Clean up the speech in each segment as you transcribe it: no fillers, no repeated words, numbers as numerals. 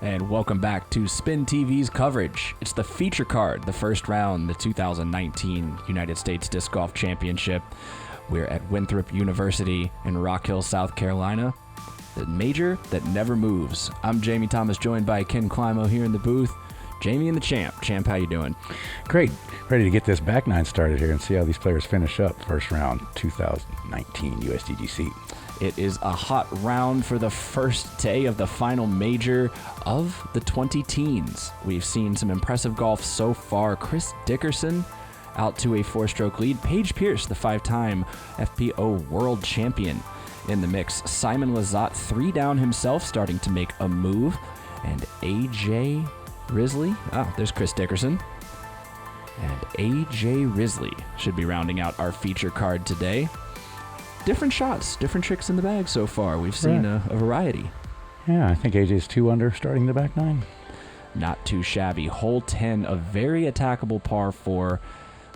And welcome back to SpinTV's coverage. It's the feature card, the first round, the 2019 United States Disc Golf Championship. We're at Winthrop University in Rock Hill, South Carolina. The major that never moves. I'm Jamie Thomas, joined by Ken Climo here in the booth. Jamie and the Champ. Champ, how you doing? Great. Ready to get this back nine started here and see how these players finish up first round 2019 USDGC. It is a hot round for the first day of the final major of the 20 teens. We've seen some impressive golf so far. Chris Dickerson out to a 4-stroke lead. Paige Pierce, the 5-time FPO world champion, in the mix. Simon Lizotte 3 down himself, starting to make a move. And AJ Risley, there's Chris Dickerson. And AJ Risley should be rounding out our feature card today. Different shots, different tricks in the bag so far. We've seen a variety. Yeah, I think AJ's 2 under starting the back nine. Not too shabby. Hole 10, a very attackable par 4,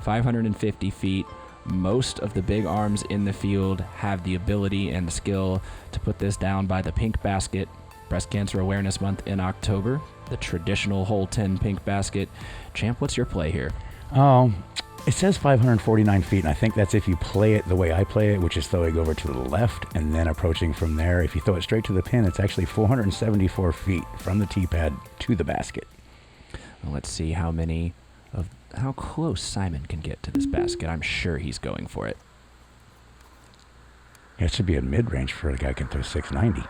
550 feet. Most of the big arms in the field have the ability and the skill to put this down by the pink basket. Breast Cancer Awareness Month in October. The traditional hole 10 pink basket. Champ, what's your play here? It says 549 feet, and I think that's if you play it the way I play it, which is throwing over to the left and then approaching from there. If you throw it straight to the pin, it's actually 474 feet from the tee pad to the basket. Well, let's see how close Simon can get to this basket. I'm sure he's going for it. Yeah, it should be a mid-range for a guy who can throw 690.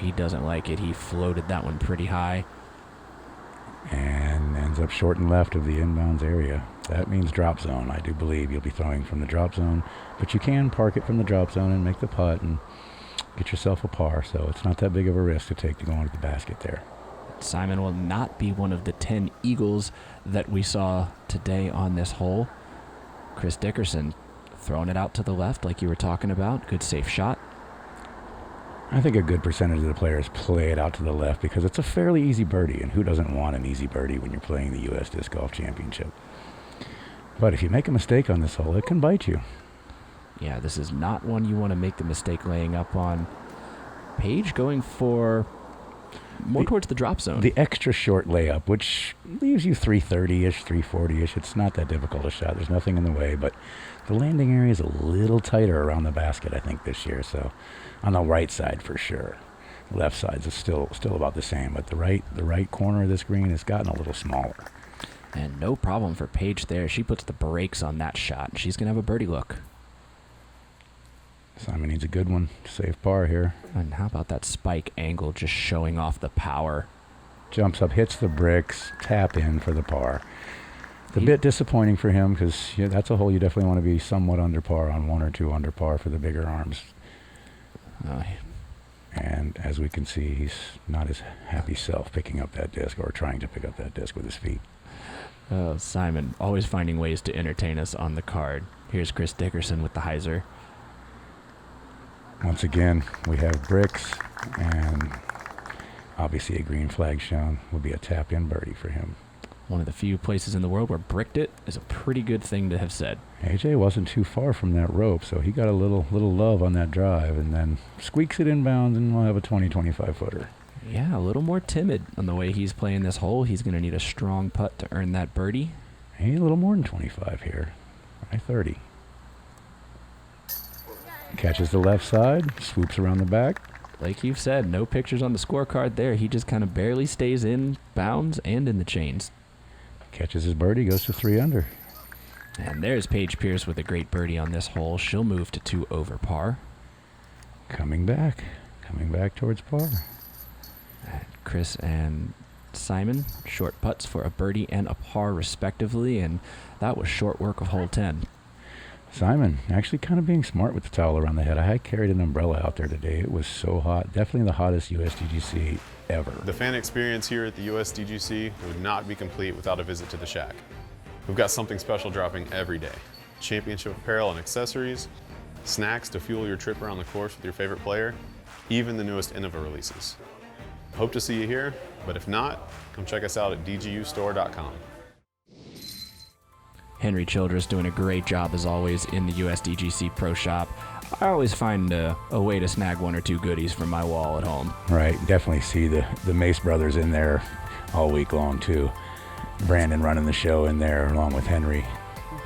He doesn't like it. He floated that one pretty high. And ends up short and left of the inbounds area. That means drop zone. I do believe you'll be throwing from the drop zone, but you can park it from the drop zone and make the putt and get yourself a par, so it's not that big of a risk to take to go into the basket there. Simon will not be one of the 10 eagles that we saw today on this hole. Chris Dickerson throwing it out to the left like you were talking about. Good safe shot. I think a good percentage of the players play it out to the left because it's a fairly easy birdie, and who doesn't want an easy birdie when you're playing the U.S. Disc Golf Championship? But if you make a mistake on this hole, it can bite you. Yeah, this is not one you want to make the mistake laying up on. Paige going for more towards the drop zone. The extra short layup, which leaves you 330-ish, 340-ish. It's not that difficult a shot. There's nothing in the way, but the landing area is a little tighter around the basket, I think, this year. So on the right side for sure. Left side is still about the same, but the right corner of this green has gotten a little smaller. And no problem for Paige there. She puts the brakes on that shot. She's going to have a birdie look. Simon needs a good one to save par here. And how about that spike angle just showing off the power? Jumps up, hits the bricks, tap in for the par. It's a bit disappointing for him because that's a hole you definitely want to be somewhat under par on, 1 or 2 under par for the bigger arms. And as we can see, he's not his happy self picking up that disc or trying to pick up that disc with his feet. Simon, always finding ways to entertain us on the card. Here's Chris Dickerson with the hyzer. Once again, we have bricks, and obviously a green flag shown will be a tap-in birdie for him. One of the few places in the world where bricked it is a pretty good thing to have said. AJ wasn't too far from that rope, so he got a little love on that drive, and then squeaks it inbounds, and we'll have a 20-25 footer. Yeah, a little more timid on the way he's playing this hole. He's going to need a strong putt to earn that birdie. Hey, a little more than 25 here. High 30. Catches the left side, swoops around the back. Like you've said, no pictures on the scorecard there. He just kind of barely stays in bounds and in the chains. Catches his birdie, goes to 3 under. And there's Paige Pierce with a great birdie on this hole. She'll move to 2 over par. Coming back towards par. Chris and Simon, short putts for a birdie and a par respectively, and that was short work of hole 10. Simon actually kind of being smart with the towel around the head. I had carried an umbrella out there today. It was so hot. Definitely the hottest USDGC ever. The fan experience here at the USDGC would not be complete without a visit to the Shack. We've got something special dropping every day. Championship apparel and accessories, snacks to fuel your trip around the course with your favorite player, even the newest Innova releases. Hope to see you here, but if not, come check us out at dgustore.com. Henry Childress doing a great job as always in the USDGC Pro Shop. I always find a way to snag one or two goodies from my wall at home. Right. Definitely see the Mace brothers in there all week long, too. Brandon running the show in there along with Henry.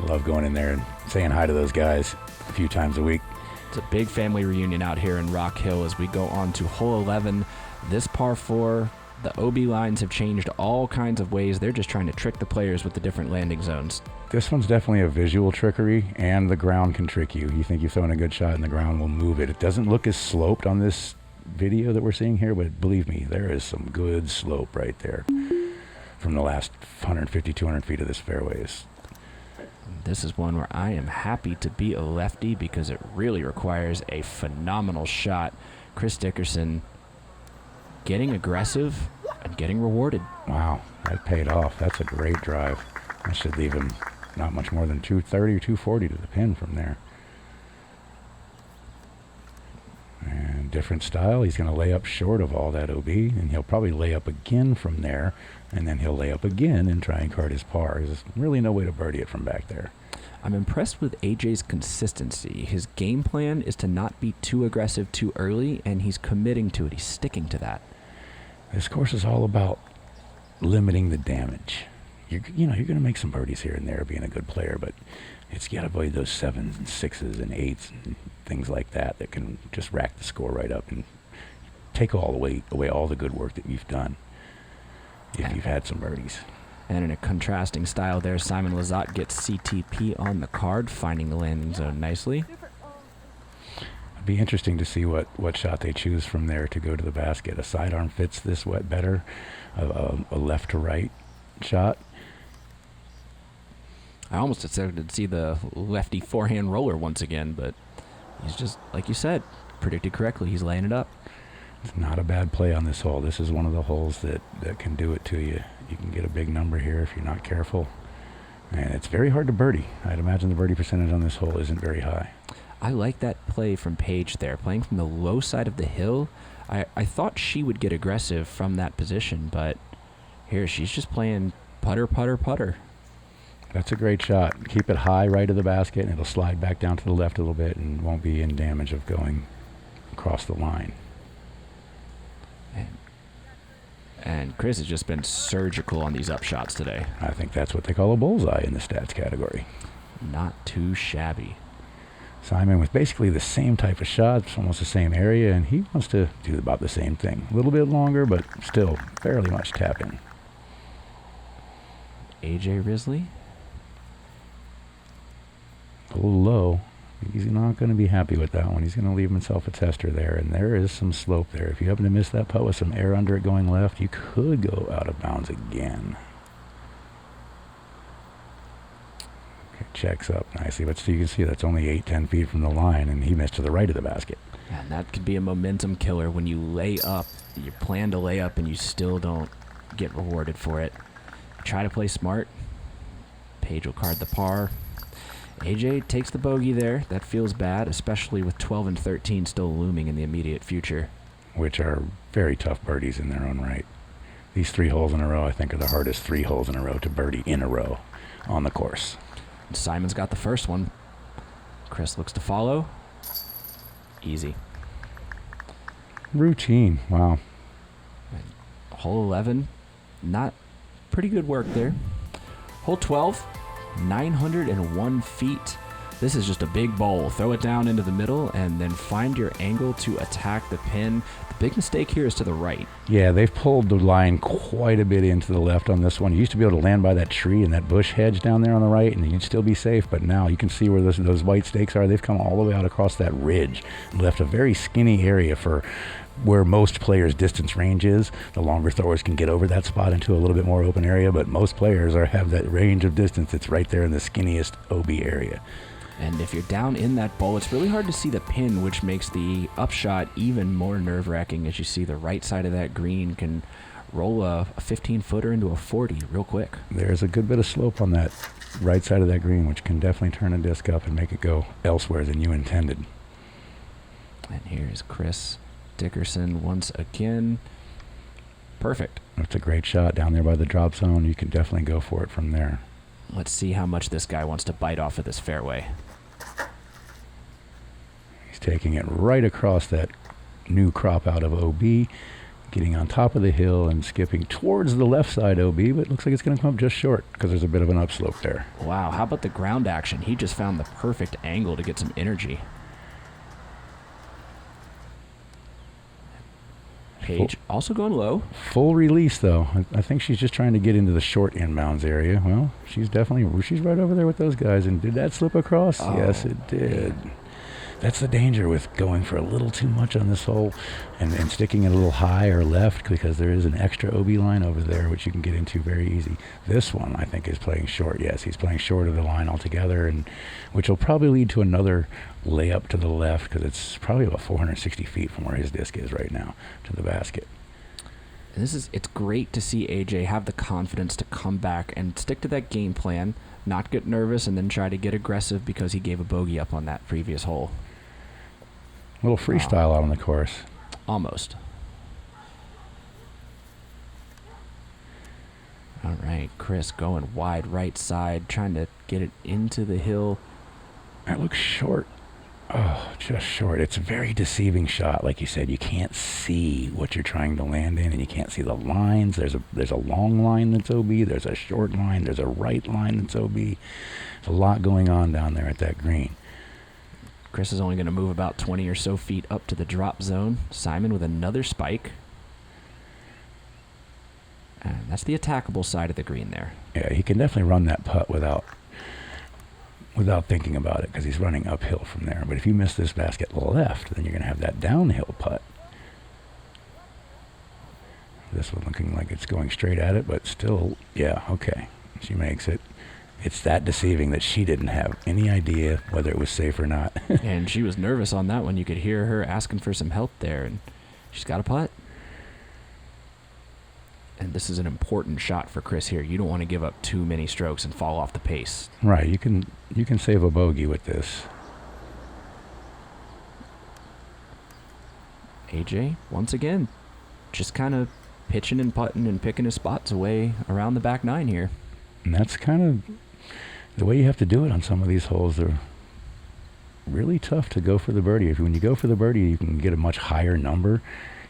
Love going in there and saying hi to those guys a few times a week. It's a big family reunion out here in Rock Hill as we go on to hole 11. This par 4, the OB lines have changed all kinds of ways. They're just trying to trick the players with the different landing zones. This one's definitely a visual trickery, and the ground can trick you. You think you're throwing a good shot and the ground will move it. It doesn't look as sloped on this video that we're seeing here, but believe me, there is some good slope right there from the last 150, 200 feet of this fairways. This is one where I am happy to be a lefty because it really requires a phenomenal shot. Chris Dickerson getting aggressive and getting rewarded. Wow, that paid off. That's a great drive. That should leave him not much more than 230 or 240 to the pin from there. And different style. He's going to lay up short of all that OB, and he'll probably lay up again from there, and then he'll lay up again and try and card his par. There's really no way to birdie it from back there. I'm impressed with AJ's consistency. His game plan is to not be too aggressive too early, and he's committing to it. He's sticking to that. This course is all about limiting the damage. You're going to make some birdies here and there being a good player, but it's got to avoid those 7s and 6s and 8s and things like that can just rack the score right up and take away all the good work that you've done if you've had some birdies. And in a contrasting style there, Simon Lizotte gets CTP on the card, finding the landing zone nicely. It'd be interesting to see what shot they choose from there to go to the basket. A sidearm fits this better, a left to right shot. I almost expected to see the lefty forehand roller once again, but he's just, like you said, predicted correctly. He's laying it up. It's not a bad play on this hole. This is one of the holes that can do it to you. You can get a big number here if you're not careful. And it's very hard to birdie. I'd imagine the birdie percentage on this hole isn't very high. I like that play from Paige there, playing from the low side of the hill. I thought she would get aggressive from that position, but here she's just playing putter, putter, putter. That's a great shot. Keep it high right of the basket, and it'll slide back down to the left a little bit and won't be in damage of going across the line. And Chris has just been surgical on these upshots today. I think that's what they call a bullseye in the stats category. Not too shabby. Simon with basically the same type of shot, it's almost the same area, and he wants to do about the same thing. A little bit longer, but still fairly much tap in. AJ Risley. A little low. He's not going to be happy with that one. He's going to leave himself a tester there, and there is some slope there. If you happen to miss that putt with some air under it going left, you could go out of bounds again. Okay, checks up nicely, but you can see that's only 8-10 feet from the line, and he missed to the right of the basket. And that could be a momentum killer when you lay up. You plan to lay up, and you still don't get rewarded for it. Try to play smart. Paige will card the par. AJ takes the bogey there. That feels bad, especially with 12 and 13 still looming in the immediate future. Which are very tough birdies in their own right. These 3 holes in a row, I think, are the hardest 3 holes in a row to birdie in a row on the course. And Simon's got the first one. Chris looks to follow. Easy. Routine. Wow. Hole 11, not pretty good work there. Hole 12. 901 feet. This is just a big bowl. Throw it down into the middle and then find your angle to attack the pin. The big mistake here is to the right. Yeah, they've pulled the line quite a bit into the left on this one. You used to be able to land by that tree and that bush hedge down there on the right, and you'd still be safe, but now you can see where those white stakes are. They've come all the way out across that ridge and left a very skinny area for where most players' distance range is. The longer throwers can get over that spot into a little bit more open area, but most players have that range of distance that's right there in the skinniest OB area. And if you're down in that bowl, it's really hard to see the pin, which makes the upshot even more nerve-wracking as you see the right side of that green can roll a 15-footer into a 40 real quick. There's a good bit of slope on that right side of that green, which can definitely turn a disc up and make it go elsewhere than you intended. And here's Chris Dickerson once again. Perfect. It's a great shot down there by the drop zone. You can definitely go for it from there. Let's see how much this guy wants to bite off of this fairway. He's taking it right across that new crop out of OB, getting on top of the hill and skipping towards the left side OB, but it looks like it's going to come up just short because there's a bit of an upslope there. Wow, how about the ground action? He just found the perfect angle to get some energy. Paige also going low. Full release, though. I think she's just trying to get into the short inbounds area. Well, she's right over there with those guys. And did that slip across? Oh, yes, it did. Man. That's the danger with going for a little too much on this hole and sticking it a little high or left, because there is an extra OB line over there which you can get into very easy. This one, I think, is playing short. Yes, he's playing short of the line altogether, and which will probably lead to another layup to the left, because it's probably about 460 feet from where his disc is right now to the basket. And it's great to see AJ have the confidence to come back and stick to that game plan, not get nervous, and then try to get aggressive because he gave a bogey up on that previous hole. A little freestyle out on the course. Almost. All right, Chris going wide right side, trying to get it into the hill. That looks short. Oh, just short. It's a very deceiving shot. Like you said, you can't see what you're trying to land in, and you can't see the lines. There's a long line that's OB. There's a short line. There's a right line that's OB. There's a lot going on down there at that green. Chris is only going to move about 20 or so feet up to the drop zone. Simon with another spike. And that's the attackable side of the green there. Yeah, he can definitely run that putt without thinking about it, because he's running uphill from there. But if you miss this basket left, then you're going to have that downhill putt. This one looking like it's going straight at it, but still, yeah, okay. She makes it. It's that deceiving that she didn't have any idea whether it was safe or not. And she was nervous on that one. You could hear her asking for some help there, and she's got a putt. And this is an important shot for Chris here. You don't want to give up too many strokes and fall off the pace. Right, you can save a bogey with this. AJ, once again, just kind of pitching and putting and picking his spots away around the back nine here. And that's kind of the way you have to do it on some of these holes. They're really tough to go for the birdie. When you go for the birdie, you can get a much higher number.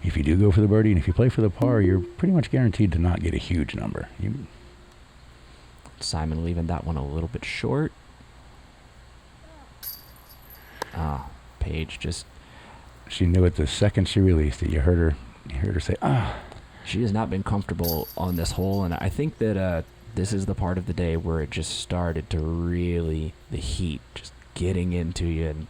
If you do go for the birdie, and if you play for the par, you're pretty much guaranteed to not get a huge number. Simon leaving that one a little bit short. Paige just... She knew it the second she released it. You heard her say, She has not been comfortable on this hole, and I think that this is the part of the day where it just started to really, the heat just getting into you. And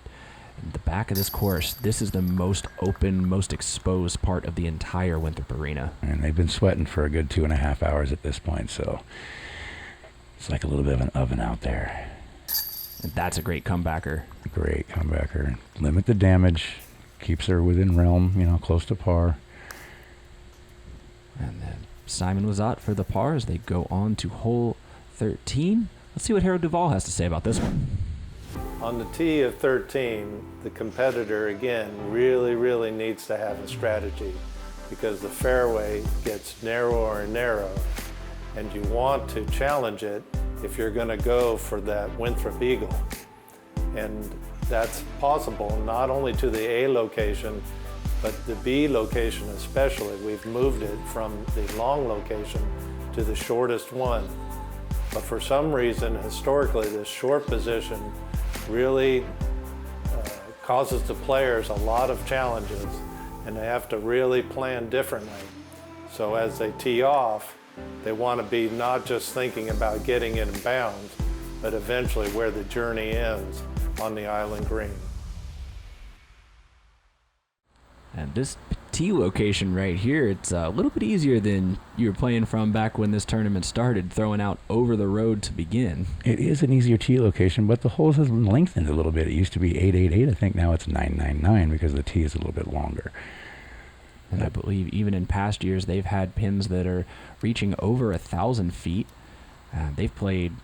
the back of this course, this is the most open, most exposed part of the entire Winthrop Arena. And they've been sweating for a good 2.5 hours at this point, so it's like a little bit of an oven out there. And that's a great comebacker. Great comebacker. Limit the damage, keeps her within realm, close to par. And then Simon Lizotte for the par as they go on to hole 13. Let's see what Harold Duvall has to say about this one. On the tee of 13, the competitor, again, really, really needs to have a strategy, because the fairway gets narrower and narrower, and you want to challenge it if you're going to go for that Winthrop Eagle. And that's possible not only to the A location, but the B location especially. We've moved it from the long location to the shortest one. But for some reason, historically, this short position really causes the players a lot of challenges, and they have to really plan differently. So as they tee off, they want to be not just thinking about getting in bounds, but eventually where the journey ends on the island green. And this tee location right here, it's a little bit easier than you were playing from back when this tournament started, throwing out over the road to begin. It is an easier tee location, but the holes has lengthened a little bit. It used to be 888. I think now it's 999 because the tee is a little bit longer. And I believe even in past years, they've had pins that are reaching over 1,000 feet. They've played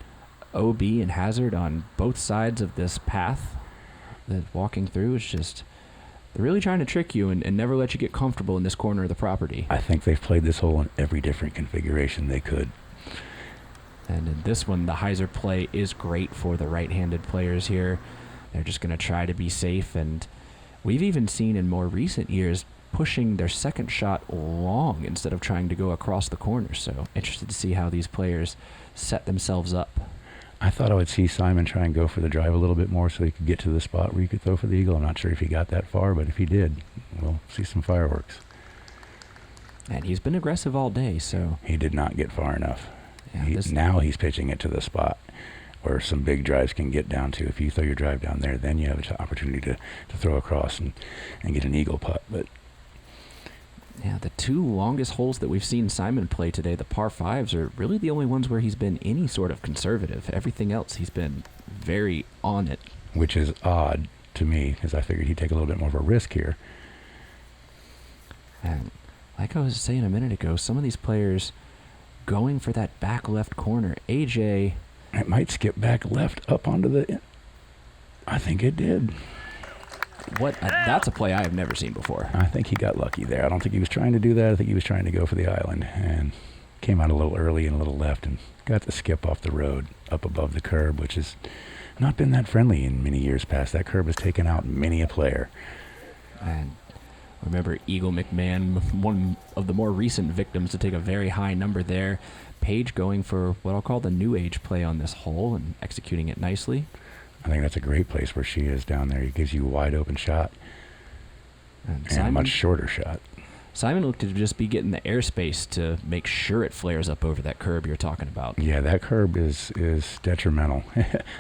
OB and hazard on both sides of this path that walking through is just... They're really trying to trick you and never let you get comfortable in this corner of the property. I think they've played this hole in every different configuration they could. And in this one, the hyzer play is great for the right-handed players here. They're just going to try to be safe and we've even seen in more recent years pushing their second shot long instead of trying to go across the corner. So interested to see how these players set themselves up. I thought I would see Simon try and go for the drive a little bit more so he could get to the spot where he could throw for the eagle. I'm not sure if he got that far, but if he did, we'll see some fireworks. And he's been aggressive all day, so... He did not get far enough. Yeah, Now he's pitching it to the spot where some big drives can get down to. If you throw your drive down there, then you have an opportunity to throw across and get an eagle putt. But yeah, the two longest holes that we've seen Simon play today, the par fives, are really the only ones where he's been any sort of conservative. Everything else, he's been very on it. Which is odd to me, because I figured he'd take a little bit more of a risk here. And like I was saying a minute ago, some of these players going for that back left corner. AJ... It might skip back left up onto the... I think it did. That's a play I have never seen before. I think he got lucky there. I don't think he was trying to do that. I think he was trying to go for the island and came out a little early and a little left and got the skip off the road up above the curb, which has not been that friendly in many years past. That curb has taken out many a player. And remember Eagle McMahon, one of the more recent victims to take a very high number there. Page going for what I'll call the new age play on this hole and executing it nicely. I think that's a great place where she is down there. He gives you a wide open shot and a much shorter shot. Simon looked to just be getting the airspace to make sure it flares up over that curb you're talking about. Yeah, that curb is detrimental.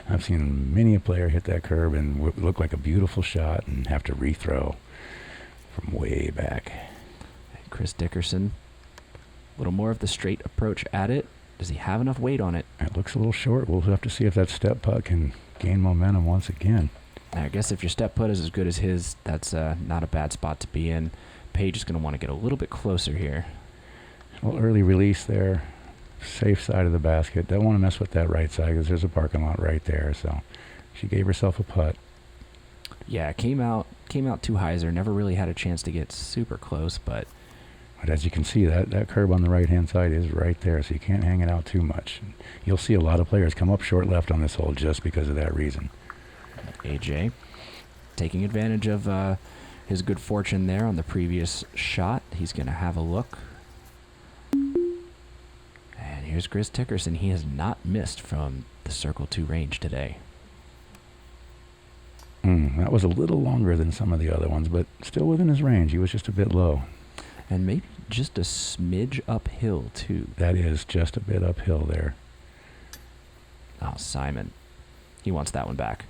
I've seen many a player hit that curb and look like a beautiful shot and have to rethrow from way back. Chris Dickerson, a little more of the straight approach at it. Does he have enough weight on it? It looks a little short. We'll have to see if that step putt can gain momentum once again. I guess if your step putt is as good as his, that's not a bad spot to be in. Page is going to want to get a little bit closer here. A little early release there. Safe side of the basket. Don't want to mess with that right side because there's a parking lot right there. So she gave herself a putt. Yeah, came out too high. Never really had a chance to get super close, but as you can see, that curb on the right-hand side is right there, so you can't hang it out too much. You'll see a lot of players come up short left on this hole just because of that reason. AJ taking advantage of his good fortune there on the previous shot. He's going to have a look. And here's Chris Dickerson. He has not missed from the Circle 2 range today. That was a little longer than some of the other ones, but still within his range. He was just a bit low. And maybe just a smidge uphill, too. That is just a bit uphill there. Oh, Simon. He wants that one back.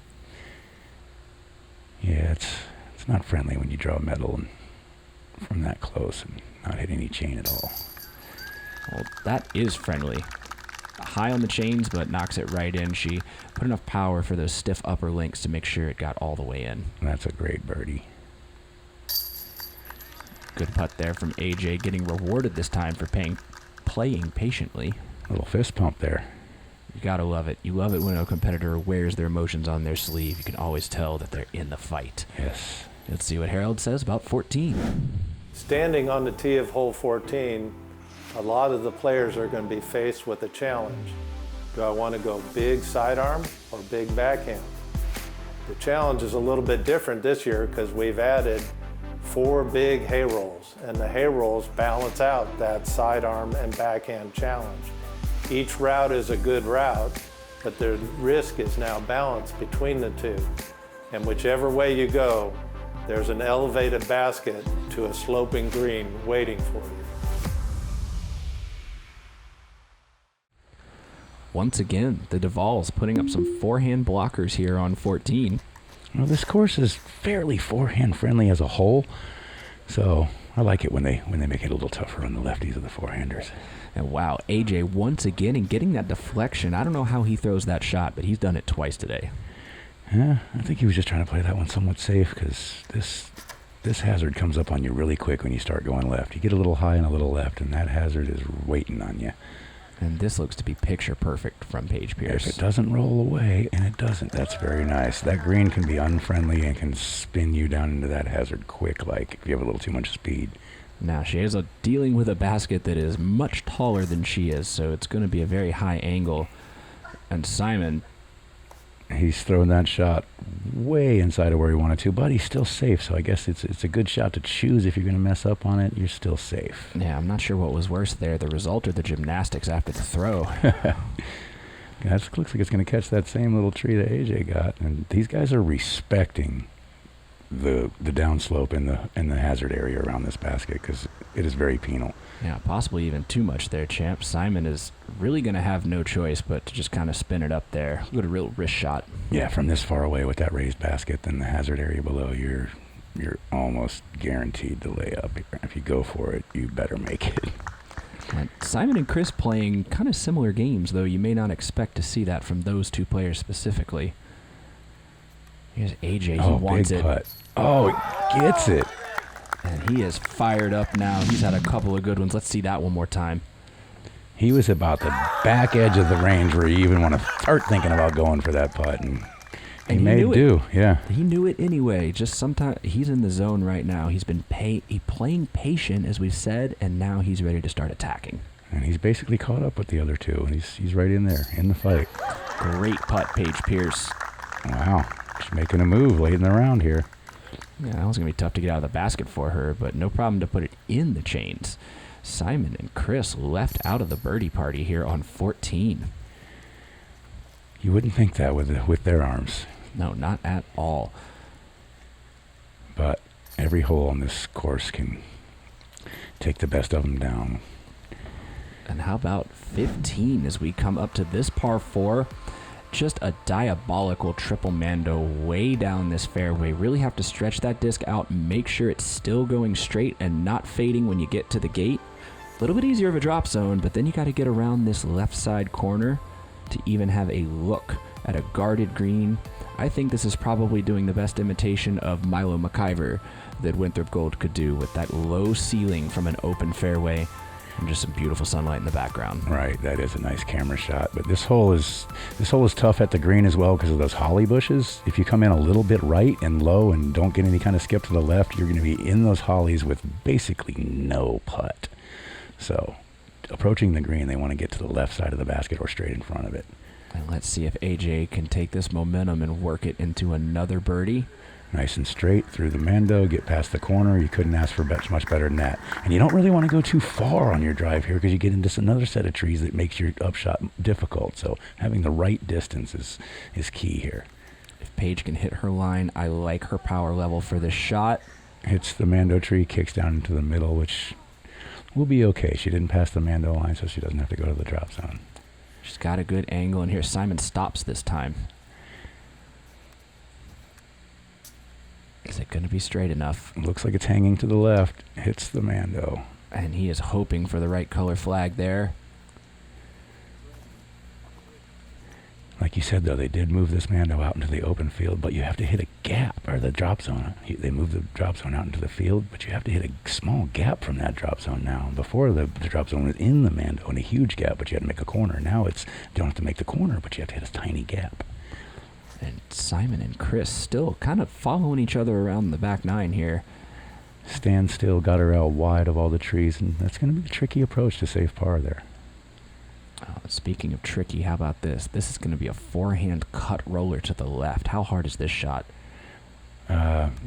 Yeah, it's not friendly when you draw metal from that close and not hit any chain at all. Well, that is friendly. High on the chains, but knocks it right in. She put enough power for those stiff upper links to make sure it got all the way in. That's a great birdie. Good putt there from AJ, getting rewarded this time for playing patiently. A little fist pump there. You gotta love it. You love it when a competitor wears their emotions on their sleeve. You can always tell that they're in the fight. Yes. Let's see what Harold says about 14. Standing on the tee of hole 14, a lot of the players are going to be faced with a challenge. Do I want to go big sidearm or big backhand? The challenge is a little bit different this year because we've added 4 big hay rolls, and the hay rolls balance out that sidearm and backhand challenge. Each route is a good route, but the risk is now balanced between the two. And whichever way you go, there's an elevated basket to a sloping green waiting for you. Once again, the Duvall's putting up some forehand blockers here on 14. Well, this course is fairly forehand friendly as a whole, so I like it when they make it a little tougher on the lefties of the forehanders. And wow, AJ once again and getting that deflection. I don't know how he throws that shot, but he's done it twice today. Yeah, I think he was just trying to play that one somewhat safe because this hazard comes up on you really quick when you start going left. You get a little high and a little left, and that hazard is waiting on you. And this looks to be picture perfect from Paige Pierce. If it doesn't roll away, and it doesn't, that's very nice. That green can be unfriendly and can spin you down into that hazard quick, like if you have a little too much speed. Now, she is dealing with a basket that is much taller than she is, so it's going to be a very high angle. And Simon He's thrown that shot way inside of where he wanted to, but he's still safe. So I guess it's a good shot to choose. If you're going to mess up on it, you're still safe. Yeah, I'm not sure what was worse there, the result or the gymnastics after the throw. That looks like it's going to catch that same little tree that AJ got. And these guys are respecting the downslope in the hazard area around this basket because it is very penal. Yeah, possibly even too much there, champ. Simon is really going to have no choice but to just kind of spin it up there. Look at a real wrist shot. Yeah, from this far away with that raised basket, then the hazard area below, you're almost guaranteed to lay up. If you go for it, you better make it. And Simon and Chris playing kind of similar games, though you may not expect to see that from those two players specifically. Here's AJ. He wants big it. Putt. Oh, he gets it. And he is fired up now. He's had a couple of good ones. Let's see that one more time. He was about the back edge of the range where you even want to start thinking about going for that putt. And he made do. Yeah. He knew it anyway. Just sometimes he's in the zone right now. He's been playing patient, as we've said, and now he's ready to start attacking. And he's basically caught up with the other two. He's right in there, in the fight. Great putt, Paige Pierce. Wow. She's making a move late in the round here. Yeah, that was going to be tough to get out of the basket for her, but no problem to put it in the chains. Simon and Chris left out of the birdie party here on 14. You wouldn't think that with their arms. No, not at all. But every hole on this course can take the best of them down. And how about 15 as we come up to this par 4? Just a diabolical triple mando way down this fairway. Really have to stretch that disc out, make sure it's still going straight and not fading when you get to the gate. A little bit easier of a drop zone, but then you got to get around this left side corner to even have a look at a guarded green. I think this is probably doing the best imitation of Milo McIver that Winthrop Gold could do with that low ceiling from an open fairway and just some beautiful sunlight in the background. Right, that is a nice camera shot. But this hole is tough at the green as well because of those holly bushes. If you come in a little bit right and low and don't get any kind of skip to the left, you're going to be in those hollies with basically no putt. So approaching the green, they want to get to the left side of the basket or straight in front of it. And let's see if AJ can take this momentum and work it into another birdie. Nice and straight through the Mando, get past the corner. You couldn't ask for much better than that. And you don't really want to go too far on your drive here because you get into another set of trees that makes your upshot difficult. So having the right distance is key here. If Paige can hit her line, I like her power level for this shot. Hits the Mando tree, kicks down into the middle, which will be okay. She didn't pass the Mando line, so she doesn't have to go to the drop zone. She's got a good angle, and here Simon stops this time. Is it going to be straight enough? Looks like it's hanging to the left. Hits the Mando. And he is hoping for the right color flag there. Like you said, though, they did move this Mando out into the open field, but you have to hit a gap, or the drop zone. They moved the drop zone out into the field, but you have to hit a small gap from that drop zone now. Before, the drop zone was in the Mando and a huge gap, but you had to make a corner. Now you don't have to make the corner, but you have to hit a tiny gap. And Simon and Chris still kind of following each other around the back nine here. Stand still, got her out wide of all the trees, and that's going to be a tricky approach to save par there. Speaking of tricky, how about this? This is going to be a forehand cut roller to the left. How hard is this shot?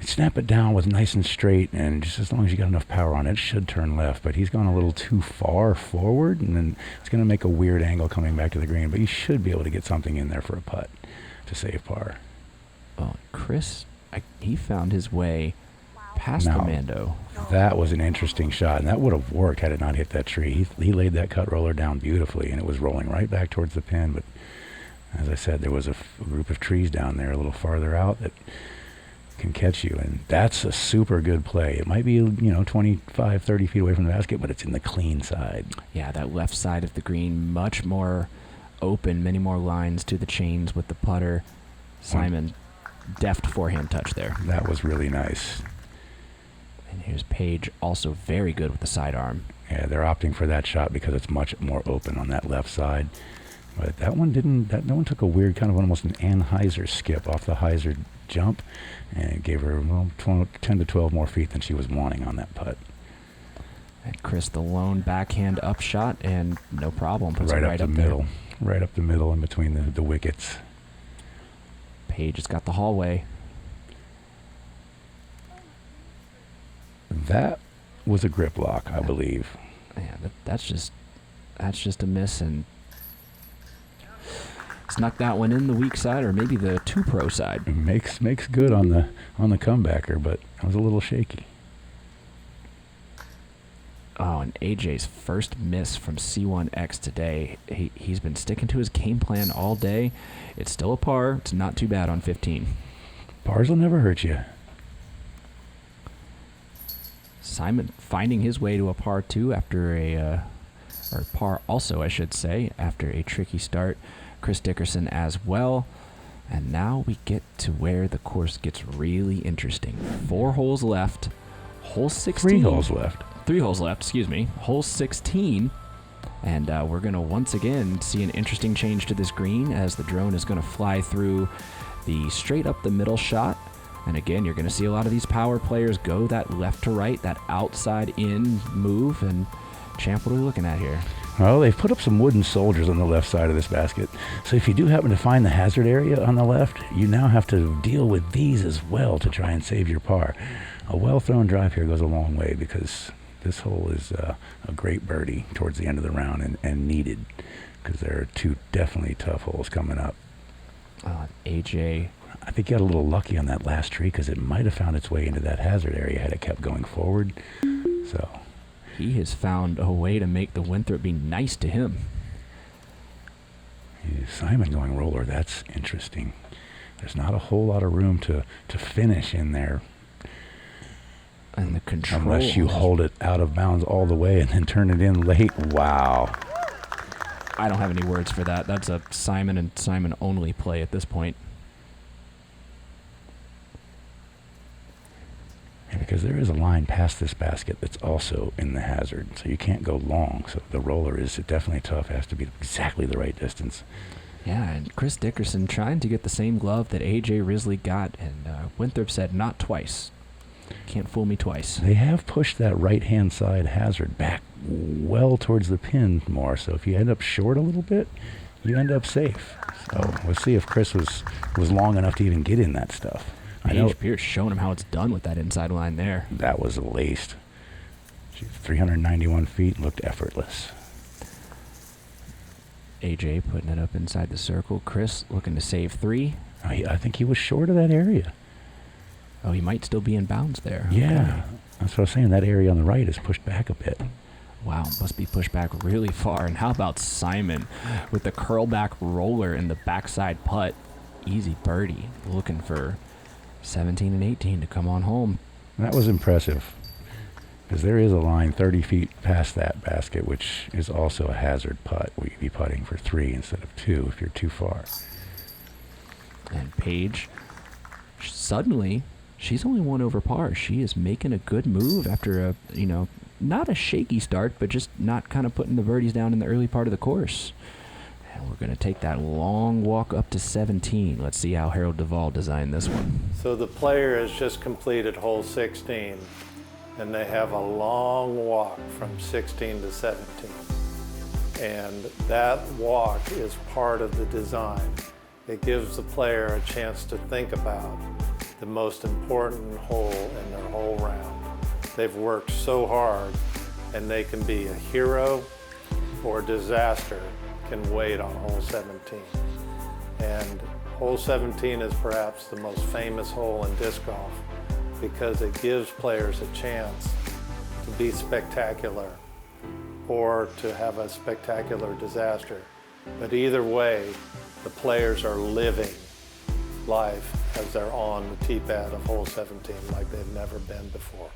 Snap it down with nice and straight, and just as long as you got enough power on it, it should turn left. But he's gone a little too far forward, and then it's going to make a weird angle coming back to the green. But you should be able to get something in there for a putt to save par. Well, Chris, he found his way past the Mando. That was an interesting shot, and that would have worked had it not hit that tree. He laid that cut roller down beautifully, and it was rolling right back towards the pin. But as I said, there was a group of trees down there a little farther out that can catch you, and that's a super good play. It might be 25, 30 feet away from the basket, but it's in the clean side. Yeah, that left side of the green, much more open, many more lines to the chains with the putter. Simon, deft forehand touch there. That was really nice. And here's Paige, also very good with the sidearm. Yeah, they're opting for that shot because it's much more open on that left side. But that one didn't. That one took a weird kind of almost an Anheuser skip off the Heiser jump, and gave her 10 to 12 more feet than she was wanting on that putt. And Chris, the lone backhand upshot, and no problem. Puts Right it up the middle. Right up the middle in between the wickets. Page has got the hallway. That was a grip lock, I believe. Yeah, that's just a miss, and snuck that one in the weak side, or maybe the 2-pro side. It makes good on the comebacker, but it was a little shaky. Oh, and AJ's first miss from C1X today. He's been sticking to his game plan all day. It's still a par. It's not too bad on 15. Pars will never hurt you. Simon finding his way to a par 2 after or par also, I should say, after a tricky start. Chris Dickerson as well. And now we get to where the course gets really interesting. 4 holes left. Hole 16. 3 holes left. 3 holes left, excuse me. Hole 16. And we're going to once again see an interesting change to this green as the drone is going to fly through the straight up the middle shot. And again, you're going to see a lot of these power players go that left to right, that outside in move. And Champ, what are we looking at here? Well, they've put up some wooden soldiers on the left side of this basket. So if you do happen to find the hazard area on the left, you now have to deal with these as well to try and save your par. A well-thrown drive here goes a long way because this hole is a great birdie towards the end of the round and needed because there are 2 definitely tough holes coming up. AJ. I think he got a little lucky on that last tree because it might have found its way into that hazard area had it kept going forward. So he has found a way to make the Winthrop be nice to him. Simon going roller, that's interesting. There's not a whole lot of room to finish in there. And the control. Unless you hold it out of bounds all the way and then turn it in late. Wow. I don't have any words for that. That's a Simon and Simon only play at this point. Yeah, because there is a line past this basket that's also in the hazard, so you can't go long. So the roller is definitely tough. It has to be exactly the right distance. Yeah, and Chris Dickerson trying to get the same glove that AJ Risley got, and Winthrop said not twice. Can't fool me twice. They have pushed that right-hand side hazard back well towards the pin more, so if you end up short a little bit, you end up safe. So we'll see if Chris was long enough to even get in that stuff. Paige Pierce showing him how it's done with that inside line there. That was laced. 391 feet, looked effortless. AJ putting it up inside the circle. Chris looking to save 3. I think he was short of that area. Oh, he might still be in bounds there. Yeah, okay. That's what I was saying. That area on the right is pushed back a bit. Wow, must be pushed back really far. And how about Simon with the curl back roller in the backside putt? Easy birdie. Looking for 17 and 18 to come on home. That was impressive because there is a line 30 feet past that basket, which is also a hazard putt where you'd be putting for 3 instead of 2 if you're too far. And Paige, suddenly, she's only 1 over par. She is making a good move after not a shaky start, but just not kind of putting the birdies down in the early part of the course. And we're going to take that long walk up to 17. Let's see how Harold Duvall designed this one. So the player has just completed hole 16, and they have a long walk from 16 to 17. And that walk is part of the design. It gives the player a chance to think about the most important hole in their whole round. They've worked so hard, and they can be a hero or disaster can wait on hole 17. And hole 17 is perhaps the most famous hole in disc golf because it gives players a chance to be spectacular or to have a spectacular disaster. But either way, the players are living life as they're on the tee pad of hole 17 like they've never been before.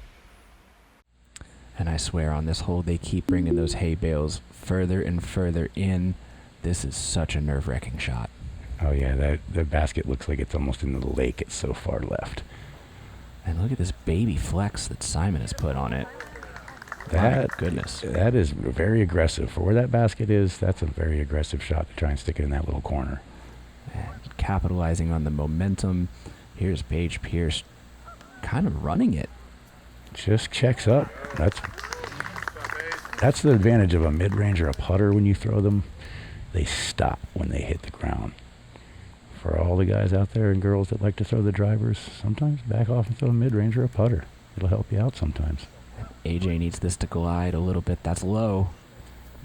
And I swear on this hole, they keep bringing those hay bales further and further in. This is such a nerve-wracking shot. Oh yeah, the basket looks like it's almost in the lake. It's so far left. And look at this baby flex that Simon has put on it. My goodness. That is very aggressive. For where that basket is, that's a very aggressive shot to try and stick it in that little corner. And capitalizing on the momentum. Here's Paige Pierce kind of running it. Just checks up. That's the advantage of a mid-range or a putter when you throw them. They stop when they hit the ground. for all the guys out there and girls that like to throw the drivers, sometimes back off and throw a mid-range or a putter. It'll help you out sometimes. AJ needs this to glide a little bit. That's low.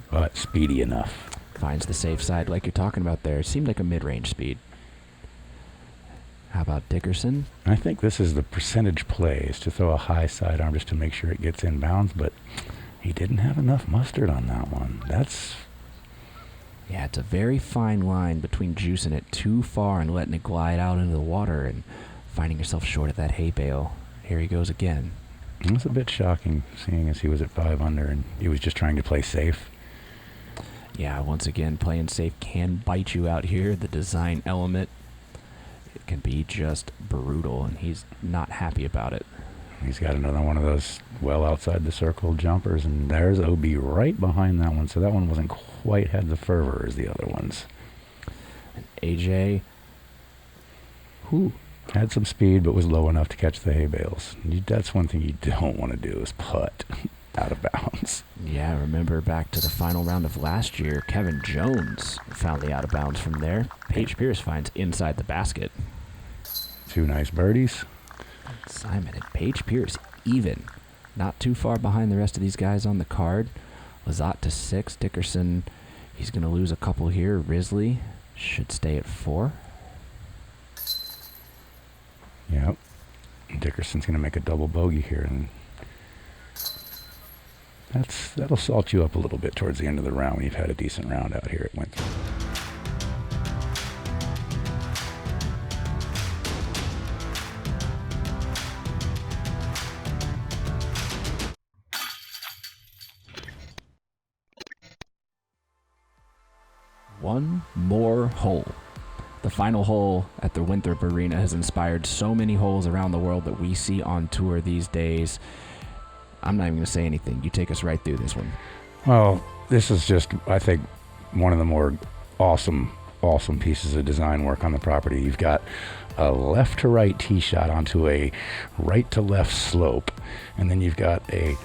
But speedy enough. Finds the safe side like you're talking about there. It seemed like a mid-range speed. How about Dickerson? I think this is the percentage play, is to throw a high sidearm just to make sure it gets inbounds, but he didn't have enough mustard on that one. Yeah, it's a very fine line between juicing it too far and letting it glide out into the water and finding yourself short of that hay bale. Here he goes again. It was a bit shocking, seeing as he was at 5 under and he was just trying to play safe. Yeah, once again, playing safe can bite you out here. The design element, it can be just brutal, and he's not happy about it. He's got another one of those well outside the circle jumpers, and there's OB right behind that one, so that one wasn't quite had the fervor as the other ones. And AJ, had some speed, but was low enough to catch the hay bales. That's one thing you don't want to do, is putt out of bounds. Yeah, remember back to the final round of last year, Kevin Jones found the out of bounds from there. Paige Pierce finds inside the basket. 2 nice birdies. Simon and Paige Pierce even. Not too far behind the rest of these guys on the card. Lizotte to 6. Dickerson, he's going to lose a couple here. Risley should stay at 4. Yep. Dickerson's going to make a double bogey here, and that'll salt you up a little bit towards the end of the round when you've had a decent round out here at Winthrop. One more hole. The final hole at the Winthrop Arena has inspired so many holes around the world that we see on tour these days. I'm not even going to say anything. You take us right through this one. Well, this is just, I think, one of the more awesome pieces of design work on the property. You've got a left to right tee shot onto a right to left slope, and then you've got a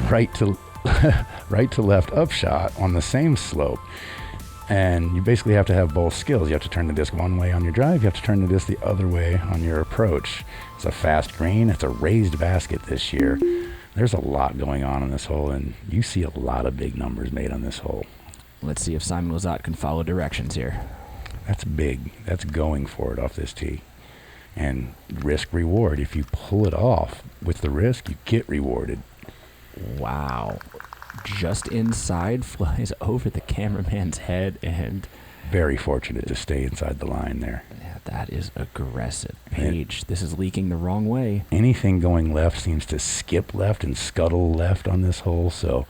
right to left upshot on the same slope. And you basically have to have both skills. You have to turn the disc one way on your drive. You have to turn the disc the other way on your approach. It's a fast green. It's a raised basket this year. There's a lot going on this hole, and you see a lot of big numbers made on this hole. Let's see if Simon Lizotte can follow directions here. That's big. That's going for it off this tee. And risk reward. If you pull it off with the risk, you get rewarded. Wow. Just inside, flies over the cameraman's head, and very fortunate to stay inside the line there. Yeah, that is aggressive. Paige, this is leaking the wrong way. Anything going left seems to skip left and scuttle left on this hole, so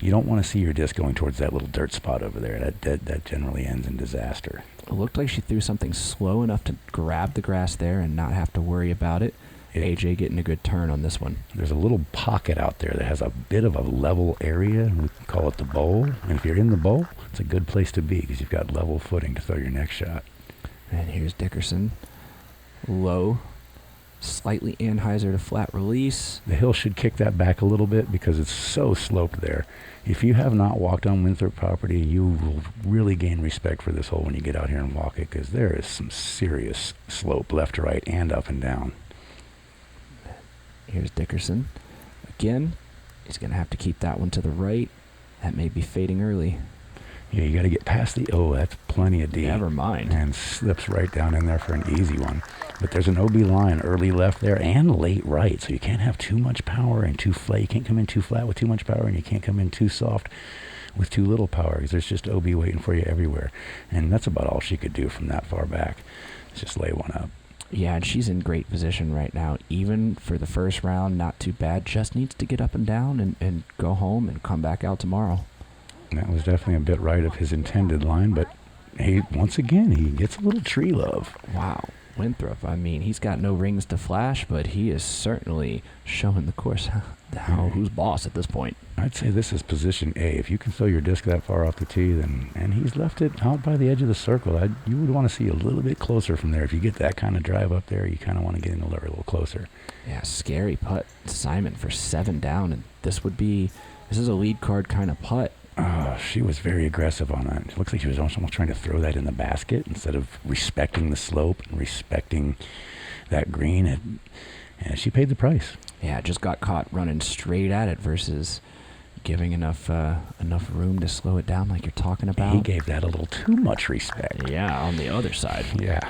you don't want to see your disc going towards that little dirt spot over there. That generally ends in disaster. It looked like she threw something slow enough to grab the grass there and not have to worry about it. AJ getting a good turn on this one. There's a little pocket out there that has a bit of a level area. We call it the bowl. And if you're in the bowl, it's a good place to be because you've got level footing to throw your next shot. And here's Dickerson. Low. Slightly anhyzer to flat release. The hill should kick that back a little bit because it's so sloped there. If you have not walked on Winthrop property, you will really gain respect for this hole when you get out here and walk it because there is some serious slope left to right and up and down. Here's Dickerson. Again, he's going to have to keep that one to the right. That may be fading early. Yeah, you got to get past the that's plenty of D. Never mind. And slips right down in there for an easy one. But there's an OB line early left there and late right, so you can't have too much power and too flat. You can't come in too flat with too much power, and you can't come in too soft with too little power because there's just OB waiting for you everywhere. And that's about all she could do from that far back. Is just lay one up. Yeah, and she's in great position right now. Even for the first round, not too bad. Just needs to get up and down and go home and come back out tomorrow. And that was definitely a bit right of his intended line, but once again, he gets a little tree love. Wow. Winthrop, I mean, he's got no rings to flash, but he is certainly showing the course who's boss at this point. I'd say this is position A. If you can throw your disc that far off the tee, and he's left it out by the edge of the circle, you would want to see a little bit closer from there. If you get that kind of drive up there, you kind of want to get in a little closer. Yeah, scary putt, Simon, for 7 down, and this is a lead card kind of putt. She was very aggressive on that. It looks like she was almost trying to throw that in the basket instead of respecting the slope and respecting that green. And she paid the price. Yeah, just got caught running straight at it versus giving enough room to slow it down like you're talking about. He gave that a little too much respect. Yeah, on the other side. Yeah.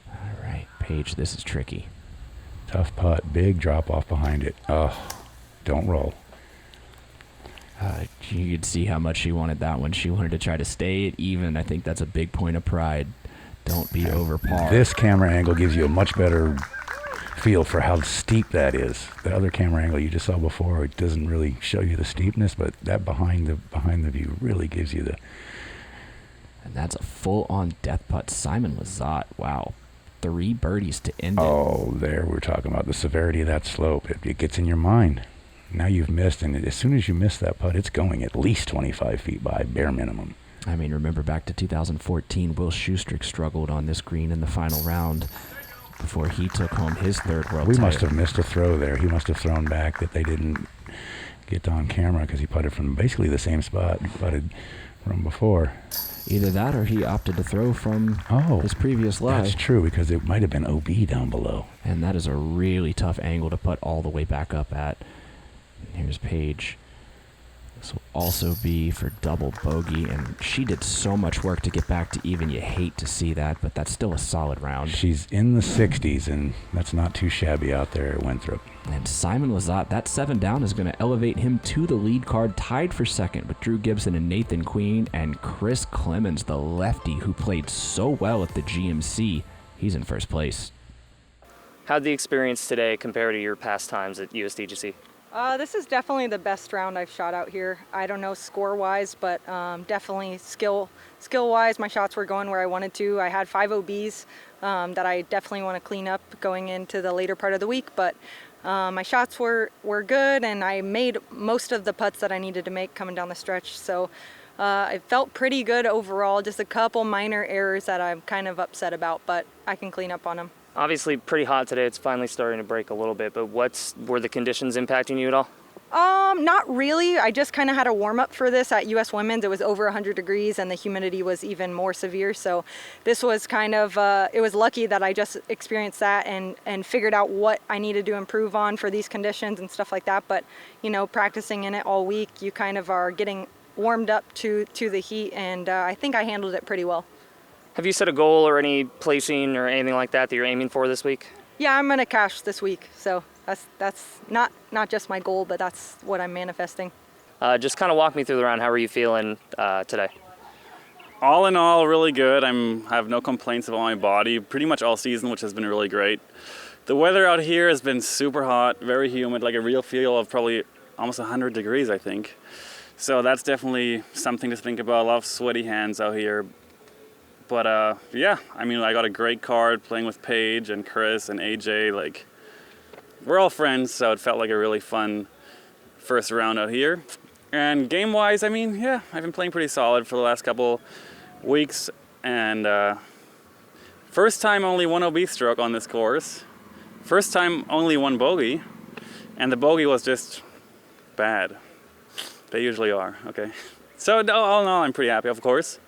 All right, Paige, this is tricky. Tough putt, big drop off behind it. Oh, don't roll. You could see how much she wanted that one. She wanted to try to stay it even. I think that's a big point of pride. Don't be over par. This camera angle gives you a much better feel for how steep that is. The other camera angle you just saw before, it doesn't really show you the steepness, but that behind the view really gives you the. And that's a full-on death putt. Simon Lizotte, wow. 3 birdies to end it. Oh, there we're talking about the severity of that slope. It gets in your mind. Now you've missed, and as soon as you miss that putt, it's going at least 25 feet by, bare minimum. I mean, remember back to 2014, Will Schustrick struggled on this green in the final round before he took home his 3rd world title. We must have missed a throw there. He must have thrown back that they didn't get on camera because he putted from basically the same spot he putted from before. Either that or he opted to throw from his previous lie. That's true, because it might have been OB down below. And that is a really tough angle to put all the way back up at. Here's Paige. This will also be for double bogey, and she did so much work to get back to even. You hate to see that, but that's still a solid round. She's in the 60s, and that's not too shabby out there at Winthrop. And Simon Lizotte, that 7 down is going to elevate him to the lead card, tied for second with Drew Gibson and Nathan Queen, and Chris Clemens, the lefty who played so well at the GMC. He's in first place. How'd the experience today compare to your past times at USDGC? This is definitely the best round I've shot out here. I don't know score-wise, but definitely skill-wise, my shots were going where I wanted to. I had 5 OBs that I definitely want to clean up going into the later part of the week, but my shots were good, and I made most of the putts that I needed to make coming down the stretch. So it felt pretty good overall. Just a couple minor errors that I'm kind of upset about, but I can clean up on them. Obviously pretty hot today. It's finally starting to break a little bit, but were the conditions impacting you at all? Not really. I just kind of had a warm-up for this at US Women's. It was over 100 degrees and the humidity was even more severe. So this was kind of, it was lucky that I just experienced that and figured out what I needed to improve on for these conditions and stuff like that. But, you know, practicing in it all week, you kind of are getting warmed up to the heat, and I think I handled it pretty well. Have you set a goal or any placing or anything like that you're aiming for this week? Yeah, I'm gonna cash this week, so that's not just my goal, but that's what I'm manifesting. Just kind of walk me through the round. How are you feeling today? All in all, really good. I have no complaints about my body pretty much all season, which has been really great. The weather out here has been super hot, very humid, like a real feel of probably almost 100 degrees, I think. So that's definitely something to think about. A lot of sweaty hands out here. But yeah, I mean, I got a great card playing with Paige and Chris and AJ. Like, we're all friends, so it felt like a really fun first round out here. And game-wise, I mean, yeah, I've been playing pretty solid for the last couple weeks. And first time only 1 OB stroke on this course. First time only 1 bogey. And the bogey was just bad. They usually are, okay. So all in all, I'm pretty happy, of course.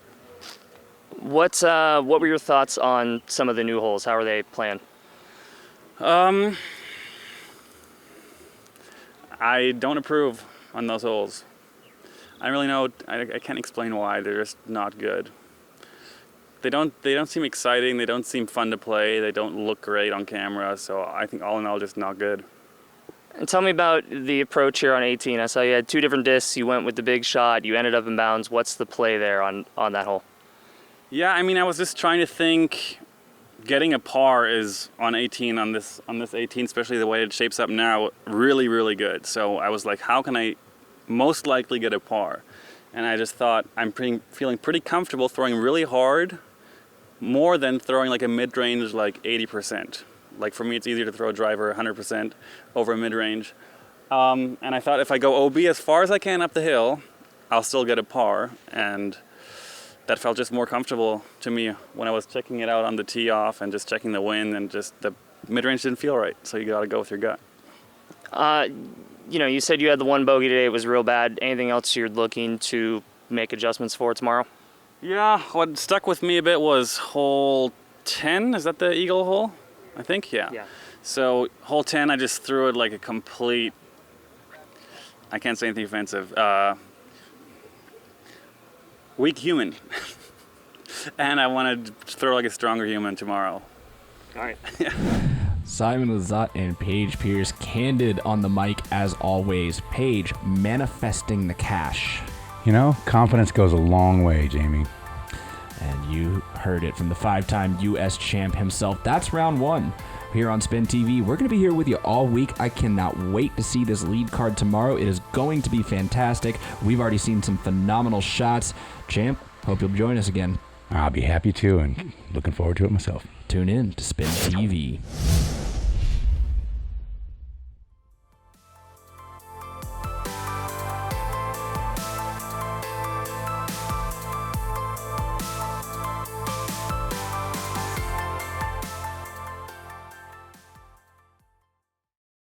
What were your thoughts on some of the new holes? How are they playing? I don't approve on those holes. I don't really know. I can't explain why. They're just not good. They don't seem exciting. They don't seem fun to play. They don't look great on camera. So I think all in all, just not good. And tell me about the approach here on 18. I saw you had 2 different discs. You went with the big shot. You ended up in bounds. What's the play there on that hole? Yeah, I mean, I was just trying to think. Getting a par is on 18 on this 18, especially the way it shapes up now, really, really good. So I was like, how can I most likely get a par? And I just thought I'm feeling pretty comfortable throwing really hard, more than throwing like a mid-range like 80%. Like for me, it's easier to throw a driver 100% over a mid-range. And I thought if I go OB as far as I can up the hill, I'll still get a par. And that felt just more comfortable to me when I was checking it out on the tee off and just checking the wind, and just the mid-range didn't feel right. So you got to go with your gut. You said you had the one bogey today. It was real bad. Anything else you're looking to make adjustments for tomorrow? Yeah, what stuck with me a bit was hole 10. Is that the eagle hole? I think, yeah. So hole 10, I just threw it like a complete, I can't say anything offensive, weak human. And I wanted to throw like a stronger human tomorrow. All right. Simon Lizotte and Paige Pierce, candid on the mic as always. Paige, manifesting the cash. Confidence goes a long way, Jamie. And you heard it from the 5-time U.S. champ himself. That's round 1 here on SpinTV. We're going to be here with you all week. I cannot wait to see this lead card tomorrow. It is going to be fantastic. We've already seen some phenomenal shots. Champ, hope you'll join us again. I'll be happy to, and looking forward to it myself. Tune in to SpinTV.